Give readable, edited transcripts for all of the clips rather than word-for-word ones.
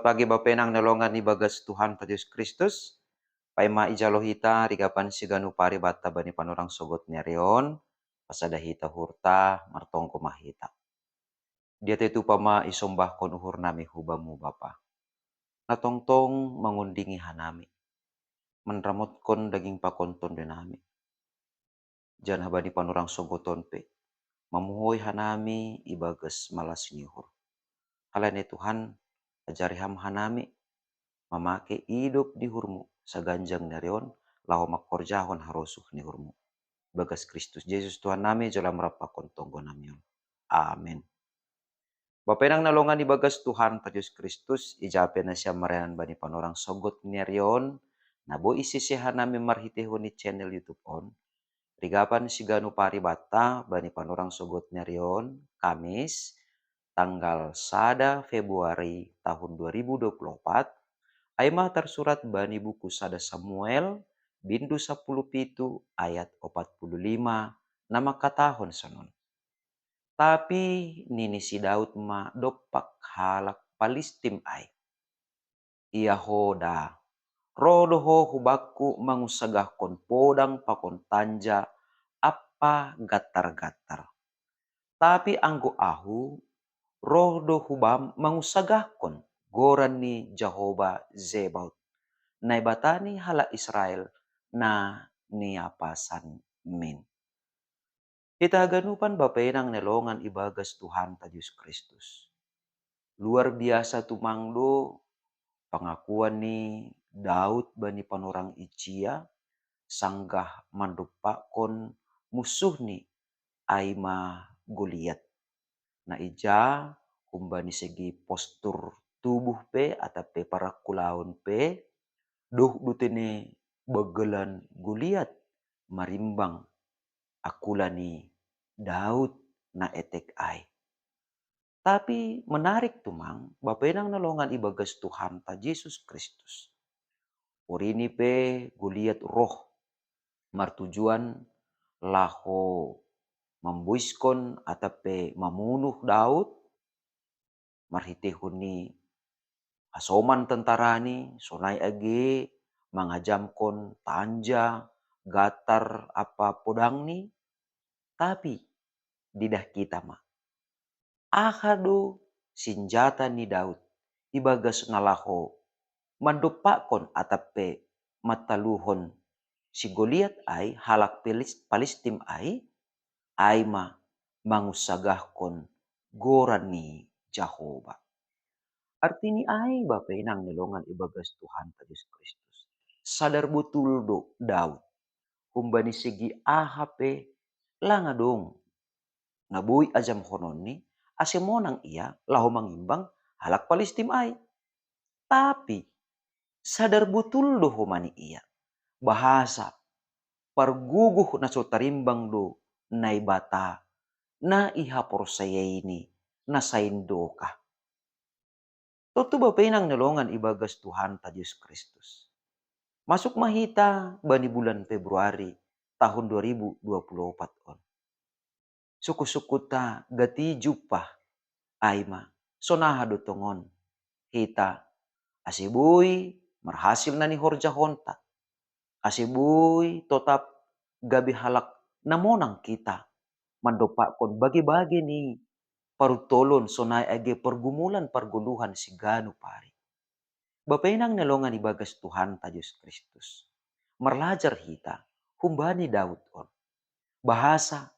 pagi bapenang nalongan ni bagas Tuhan ta Yesus Kristus. Paima ijalo hita rigapan siganu pari batta bani panorang sogot nerion. Pasada hita hurta martongko mahita. Dia tetu pama isombah kon uhur nami hubamu bapa. Natongtong mengundingi hanami. Menramot kon daging pakonton denami. Janah bani panorang sogoton pe. Mamuhoi hanami ibagas malas nyuhur. Halane Tuhan ajari ham hanami mamake hidup di hurmu saganjang narion lahu makorjahon harosuh ni hurmu. Bagas Kristus Yesus Tuhan nami jala merapakon tonggo namion. Amin. Bapenang nalongan di bagas Tuhan Yesus Kristus ijape na siya marayan bani panorang sogot narion nabo isi siya nami marhitehon ni channel YouTube on. Rigapan siganu pari bata bani panorang sogot narion Kamis tanggal 1 Februari tahun 2024 Aima tersurat bani buku Sada Samuel bindu 10 pitu ayat 45 nama katahon sanon. Tapi nini si Daud ma dopak halak palistim ai. Ia hoda. Rodoho hubaku mangusagah kon podang pakon tanja apa gatar-gatar. Tapi anggo ahu rodo hubam mangusagah kon goran ni Jehovah Zebaut. Naibatani hala Israel na niapasan min. Kita ganupan bapenang nelongan ibagas Tuhan ta Yesus Kristus. Luar biasa tumangdo pengakuan ni Daud bani panorang icia sanggah mandupakon musuh ni Aima Goliat. Na ija kumbani segi postur tubuh pe atape parakulaun pe doh dutene begelan Goliat marimbang akulani Daud na etek ai. Tapi menarik tumang bapenang nalongan ibagas Tuhan ta Yesus Kristus. Urini pe Goliat roh martujuan laho membuiskon atape memunuh Daud marhitehuni asoman tentarani sonai age mangajamkon tanja gatar apa podang ni tapi didah kita mah ahado senjata ni Daud ibagas ngalaho mandopakon atape mataluhon si Goliat ai halak Palistim ai ma mangusagahkon goran ni Jehovah. Artini ai bapenang nelongan ibagas Tuhan Yesus Kristus. Sadar betul do Daud. Kumbani segi ahape langa dong. Nabui ajam honon ni asemonang ia lahu mangimbang halak Palistim ai. Tapi sadar betul do homani ia. Bahasa parguguh na so tarimbang do naibata na iha porsaya ini na saindoka. Toto bapenang nelongan ibagas Tuhan ta Yesus Kristus. Masuk mahita bani bulan Februari tahun 2024 on. Suku-suku ta gati jupah aima sonaha do tongon hita asibui marhasil nani horja honta. Asibui tetap gabi halak namonang kita mandopakon bagi-bagi ni parutolon sonai age pergumulan parguluhan siganu pari. Bapenang nelongan ibagas Tuhan ta Yesus Kristus. Merlajar hita humbani Daud on. Bahasa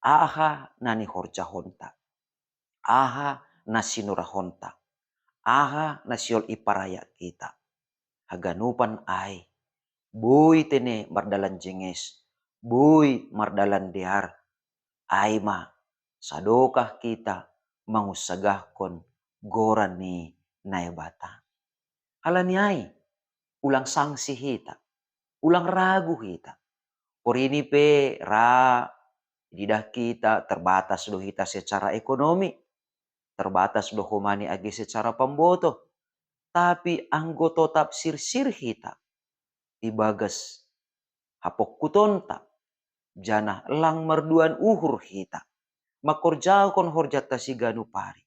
aha nani horja honta. Aha nasinura honta. Aha nasiol iparaya kita. Haganupan ai. Bui tene mardalan jenges. Bui mardalan dear. Aima sadokah kita mangusagahkon goran ni naibata. Alani ai ulang sangsi hita, ulang ragu hita. Porini pe ra didah kita terbatas do hita secara ekonomi, terbatas do humani agi secara pemboto. Tapi anggo tetap sir-sir hita ibagas hapok kutonta janah lang merduan uhur hita. Makorjao kon horjata siganu pari.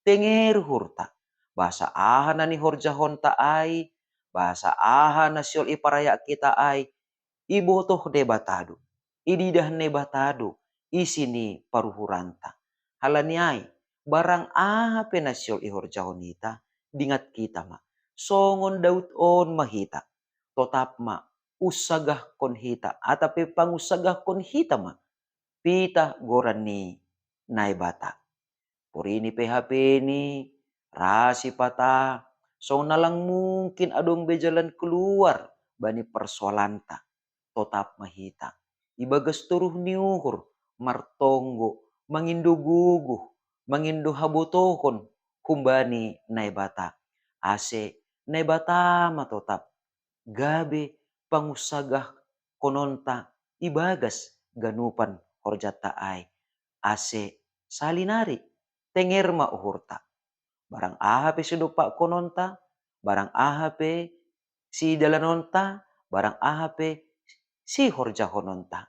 Tenger hurta. bahasa aha na ni horjahon ta ay, bahasa aha na siol iparaya kita ay, ibotoh de batado, ididah ne batado, isi ni paruhuranta. Halani ay, barang aha pe na siol ihorjahon ita, dingat kita ma. Songon daud on mahita, totap ma, usagah kon hita, atape pangusagah kon hita ma, pita goran ni naibata. Purini PHP ni, rasi pata, so nalang mungkin adong bejalan keluar bani persoalanta, totap mahita. Ibagas turuh niuhur, martonggo, mangindo guguh, mangindo habotohon, kumbani naibata. Ase, naibata matotap, gabe pangusagah kononta, ibagas ganupan horjata ay. Ase, salinari, tenger ma uhurta. Barang aha pe sudupa kononta, barang aha pe si dalanonta, barang aha pe si horja hononta.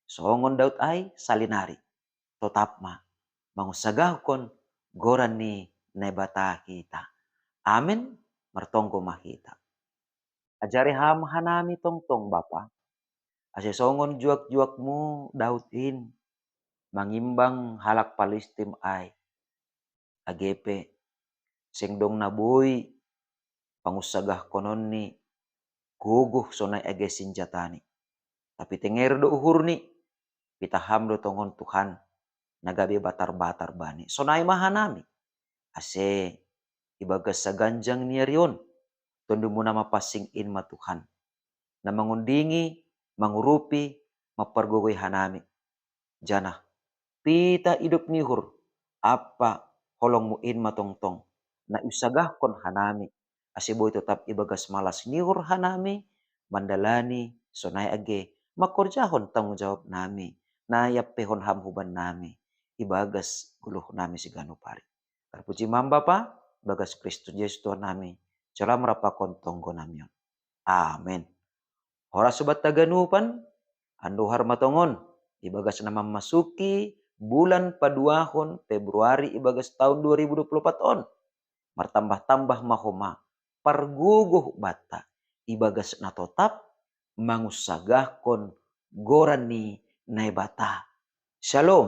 Songon daud ay salinari. Totap ma, mangusagahkon goran ni nebata kita. Amin, martonggo mahita. Ajari ham hanami tongtong bapa. Ase songon juak-juakmu daud in, mangimbang halak Palestim ay. AGP, sing dong nabui, pangusagah konon ni, guguh sonay age sinjatani. Tapi tenger do uhur ni, pitaham do tongon Tuhan, nagabe batar-batar bani. Sonay mahanami, ase ibagas sa ganjang ni riyon, tondo mo na mapasing in ma Tuhan, na mangundingi, mangurupi, mapargugoy hanami. Jana, pita idup nihur, apa holong mo in matongtong, na usagah kon hanami, asiboy tetap ibagas malas nihur hanami, mandalani, sonay age, makorjahon tanggung jawab nami, nayap pehon hamhuban nami, ibagas guluh nami si ganupari. Terpuji mamba pa, bagas Kristus Yesus Tuhan nami, celam rapakon tonggo namion. Amin. Hora sobat taganupan, anduhar matongon, ibagas nama masuki bulan paduahon Februari ibagas tahun 2024 on. Martambah-tambah mahoma, parguguh bata, ibagas na totap, mangusagahkon gorani naibata. Shalom.